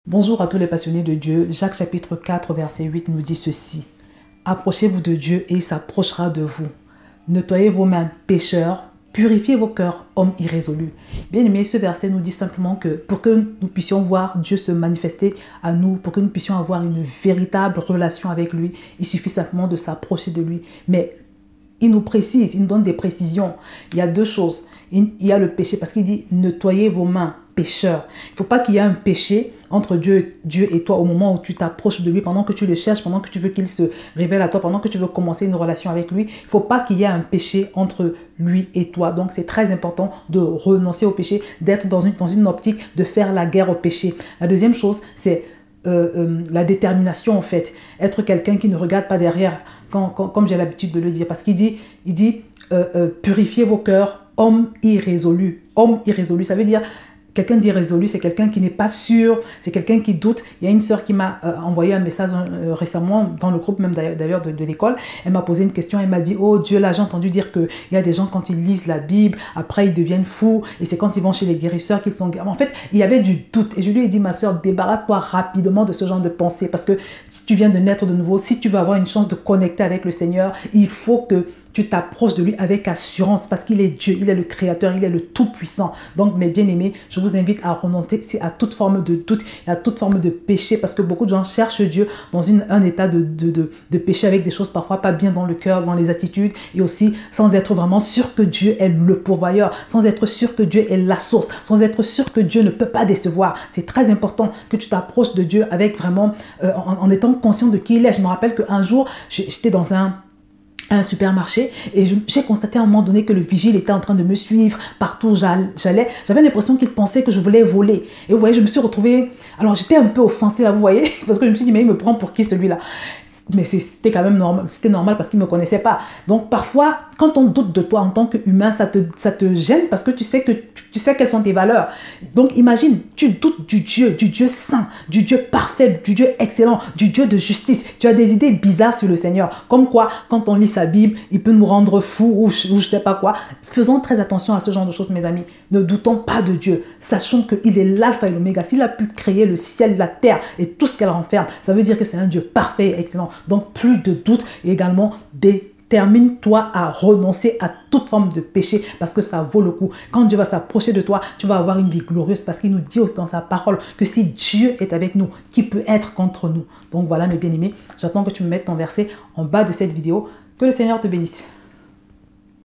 Bonjour à tous les passionnés de Dieu. Jacques chapitre 4 verset 8 nous dit ceci. Approchez-vous de Dieu et il s'approchera de vous. Nettoyez vos mains, pécheurs, purifiez vos cœurs, hommes irrésolus. Bien aimé, ce verset nous dit simplement que pour que nous puissions voir Dieu se manifester à nous, pour que nous puissions avoir une véritable relation avec lui, il suffit simplement de s'approcher de lui. Mais il nous précise, il nous donne des précisions. Il y a deux choses. Il y a le péché parce qu'il dit nettoyez vos mains, pécheurs. Il ne faut pas qu'il y ait un péché entre Dieu et toi au moment où tu t'approches de lui, pendant que tu le cherches, pendant que tu veux qu'il se révèle à toi, pendant que tu veux commencer une relation avec lui. Il ne faut pas qu'il y ait un péché entre lui et toi. Donc c'est très important de renoncer au péché, d'être dans une optique de faire la guerre au péché. La deuxième chose, c'est la détermination en fait. Être quelqu'un qui ne regarde pas derrière, comme j'ai l'habitude de le dire. Parce qu'il dit purifiez vos cœurs, hommes irrésolus. Homme irrésolu, ça veut dire quelqu'un d'irrésolu, c'est quelqu'un qui n'est pas sûr, c'est quelqu'un qui doute. Il y a une sœur qui m'a envoyé un message récemment, dans le groupe même d'ailleurs de l'école. Elle m'a posé une question, elle m'a dit, oh Dieu, là j'ai entendu dire qu'il y a des gens quand ils lisent la Bible, après ils deviennent fous, et c'est quand ils vont chez les guérisseurs qu'ils sont... En fait, il y avait du doute, et je lui ai dit, ma sœur, débarrasse-toi rapidement de ce genre de pensée, parce que si tu viens de naître de nouveau, si tu veux avoir une chance de connecter avec le Seigneur, il faut que tu t'approches de lui avec assurance parce qu'il est Dieu, il est le créateur, il est le tout-puissant. Donc, mes bien-aimés, je vous invite à renoncer à toute forme de doute et à toute forme de péché parce que beaucoup de gens cherchent Dieu dans un état de péché avec des choses parfois pas bien dans le cœur, dans les attitudes et aussi sans être vraiment sûr que Dieu est le pourvoyeur, sans être sûr que Dieu est la source, sans être sûr que Dieu ne peut pas décevoir. C'est très important que tu t'approches de Dieu avec vraiment, en étant conscient de qui il est. Je me rappelle qu'un jour, j'étais dans un supermarché et j'ai constaté à un moment donné que le vigile était en train de me suivre partout où j'allais. J'avais l'impression qu'il pensait que je voulais voler. Et vous voyez, je me suis retrouvée... Alors, j'étais un peu offensée là, vous voyez, parce que je me suis dit, mais il me prend pour qui celui-là? Mais c'était quand même normal, c'était normal parce qu'il ne me connaissait pas. Donc parfois, quand on doute de toi en tant qu'humain, ça te gêne parce que tu sais quelles sont tes valeurs. Donc imagine, tu doutes du Dieu saint, du Dieu parfait, du Dieu excellent, du Dieu de justice. Tu as des idées bizarres sur le Seigneur. Comme quoi, quand on lit sa Bible, il peut nous rendre fous ou je ne sais pas quoi. Faisons très attention à ce genre de choses, mes amis. Ne doutons pas de Dieu. Sachons qu'il est l'alpha et l'oméga. S'il a pu créer le ciel, la terre et tout ce qu'elle renferme, ça veut dire que c'est un Dieu parfait et excellent. Donc, plus de doute et également détermine-toi à renoncer à toute forme de péché parce que ça vaut le coup. Quand Dieu va s'approcher de toi, tu vas avoir une vie glorieuse parce qu'il nous dit aussi dans sa parole que si Dieu est avec nous, qui peut être contre nous? Donc voilà mes bien-aimés, j'attends que tu me mettes ton verset en bas de cette vidéo. Que le Seigneur te bénisse.